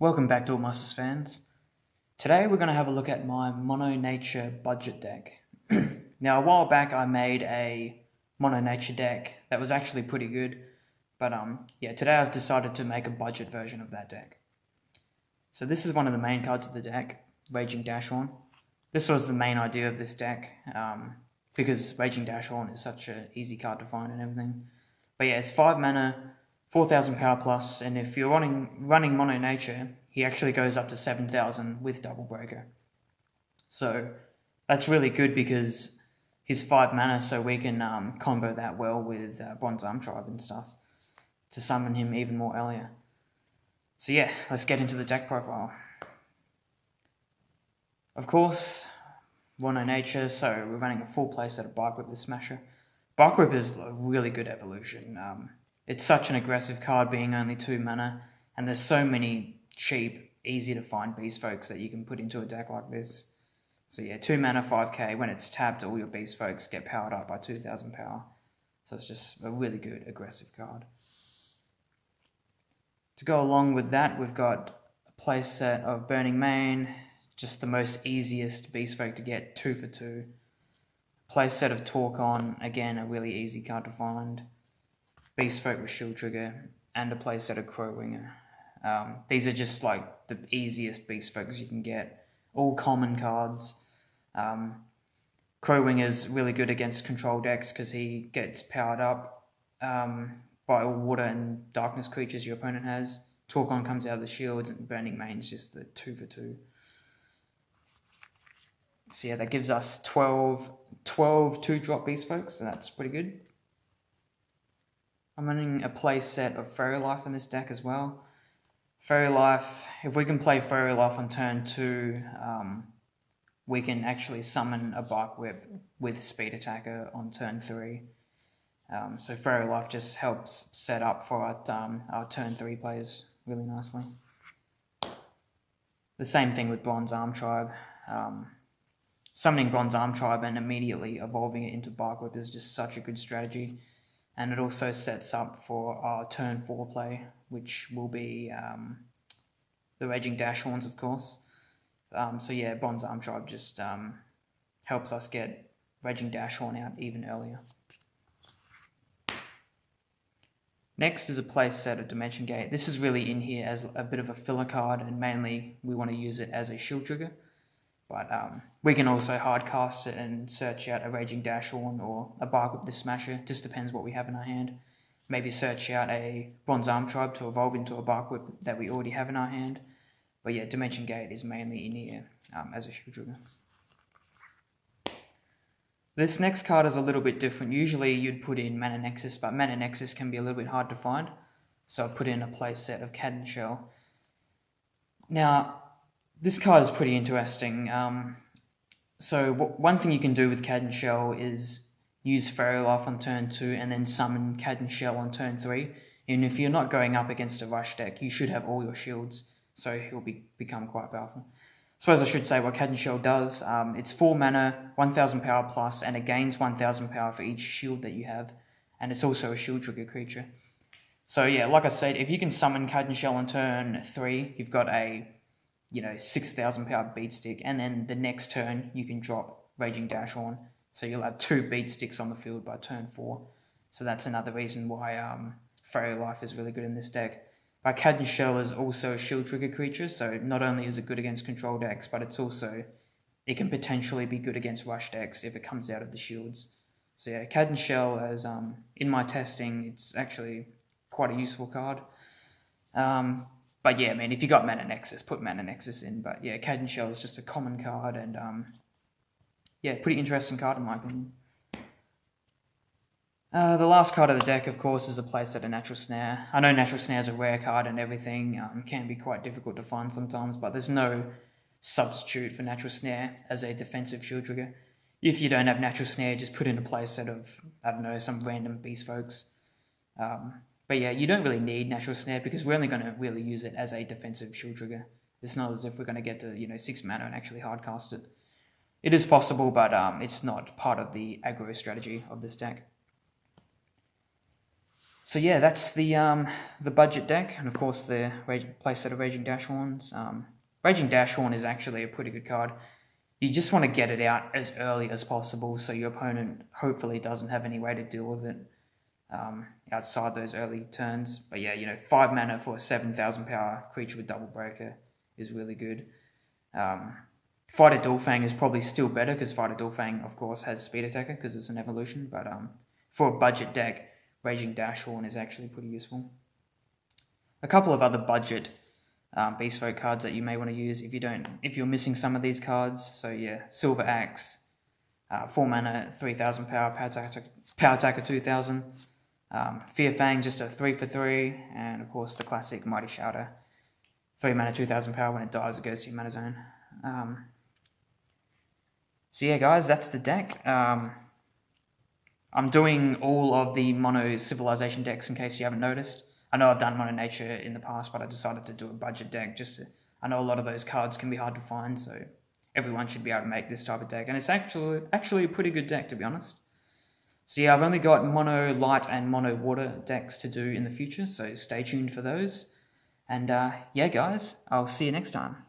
Welcome back, Duel Masters fans. Today we're going to have a look at my Mono Nature budget deck. Now, a while back I made a Mono Nature deck that was actually pretty good, but today I've decided to make a budget version of that deck. So this is one of the main cards of the deck, Raging Dashhorn. This was the main idea of this deck, because Raging Dashhorn is such an easy card to find and everything. But yeah, it's 5 mana, 4,000 power plus, and if you're running Mono Nature, he actually goes up to 7,000 with Double Breaker. So that's really good because he's 5 mana, so we can combo that well with Bronze Arm Tribe and stuff to summon him even more earlier. So yeah, let's get into the deck profile. Of course, Mono Nature, so we're running a full playset of Barkwhip the Smasher. Barkwhip is a really good evolution. It's such an aggressive card, being only 2 mana, and there's so many cheap, easy to find Beast Folks that you can put into a deck like this. So yeah, 2 mana, 5k, when it's tapped, all your Beast Folks get powered up by 2,000 power. So it's just a really good aggressive card. To go along with that, we've got a playset of Burning Mane, just the most easiest Beast Folk to get, 2 for 2. Playset of Torcon, again, a really easy card to find. Beast Folk with Shield Trigger, and a playset of Crowwinger. These are just like the easiest Beast Folks you can get. All common cards. Crowwinger's really good against control decks because he gets powered up by all water and darkness creatures your opponent has. Torcon comes out of the shields, and Burning Mane's just the 2 for 2. So yeah, that gives us 12 2-drop Beast Folks, so that's pretty good. I'm running a play set of Faerie Life in this deck as well. Faerie Life, if we can play Faerie Life on turn 2, we can actually summon a Barkwhip with Speed Attacker on turn 3. So Faerie Life just helps set up for our turn 3 plays really nicely. The same thing with Bronze Arm Tribe. Summoning Bronze Arm Tribe and immediately evolving it into Barkwhip is just such a good strategy. And it also sets up for our turn 4 play, which will be the Raging Dashhorns, of course. So yeah, Bronze Arm Tribe just helps us get Raging Dashhorn out even earlier. Next is a play set of Dimension Gate. This is really in here as a bit of a filler card, and mainly we want to use it as a shield trigger. But we can also hardcast it and search out a Raging Dashhorn or a Barkwhip the Smasher. Just depends what we have in our hand. Maybe search out a Bronze Arm Tribe to evolve into a Barkwhip that we already have in our hand. But yeah, Dimension Gate is mainly in here as a shield trigger. This next card is a little bit different. Usually you'd put in Mana Nexus, but Mana Nexus can be a little bit hard to find. So I put in a play set of Cadden Shell. Now, this card is pretty interesting. So one thing you can do with Cadden Shell is use Faerie Life on turn 2 and then summon Cadden Shell on turn 3. And if you're not going up against a rush deck, you should have all your shields, so he'll become quite powerful. I suppose I should say what Cadden Shell does. It's 4 mana, 1,000 power plus, and it gains 1,000 power for each shield that you have. And it's also a shield trigger creature. So yeah, like I said, if you can summon Cadden Shell on turn 3, you've got a 6,000 power beat stick, and then the next turn you can drop Raging Dashhorn, so you'll have 2 beat sticks on the field by turn 4. So that's another reason why Faerie Life is really good in this deck. But Cadden Shell is also a shield trigger creature, so not only is it good against control decks, but it can potentially be good against rush decks if it comes out of the shields. So yeah, Cadden Shell, as in my testing, it's actually quite a useful card. But yeah, man, if you got Mana Nexus, put Mana Nexus in. But yeah, Cadden Shell is just a common card, and yeah, pretty interesting card in my opinion. The last card of the deck, of course, is a playset of Natural Snare. I know Natural Snare is a rare card and everything, can be quite difficult to find sometimes, but there's no substitute for Natural Snare as a defensive shield trigger. If you don't have Natural Snare, just put in a playset of, I don't know, some random Beast Folks. But yeah, you don't really need Natural Snare because we're only going to really use it as a defensive shield trigger. It's not as if we're going to get to 6 mana and actually hardcast it. It is possible, but it's not part of the aggro strategy of this deck. So yeah, that's the budget deck, and of course the playset of Raging Dashhorns. Raging Dashhorn is actually a pretty good card. You just want to get it out as early as possible, so your opponent hopefully doesn't have any way to deal with it outside those early turns. But yeah, 5 mana for a 7,000 power creature with Double Breaker is really good. Fighter Dualfang is probably still better because Fighter Dualfang, of course, has Speed Attacker because it's an evolution. But for a budget deck, Raging Dashhorn is actually pretty useful. A couple of other budget Beast Folk cards that you may want to use if you're missing some of these cards. So yeah, Silver Axe, 4 mana, 3,000 power, Power Attacker 2,000. Fear Fang, just a 3 for 3, and of course the classic Mighty Shouter, 3 mana, 2,000 power. When it dies, it goes to your mana zone. So yeah, guys, that's the deck. I'm doing all of the mono civilization decks in case you haven't noticed. I know I've done mono nature in the past, but I decided to do a budget deck I know a lot of those cards can be hard to find, so everyone should be able to make this type of deck. And it's actually a pretty good deck, to be honest. So yeah, I've only got mono light and mono water decks to do in the future, so stay tuned for those. And yeah, guys, I'll see you next time.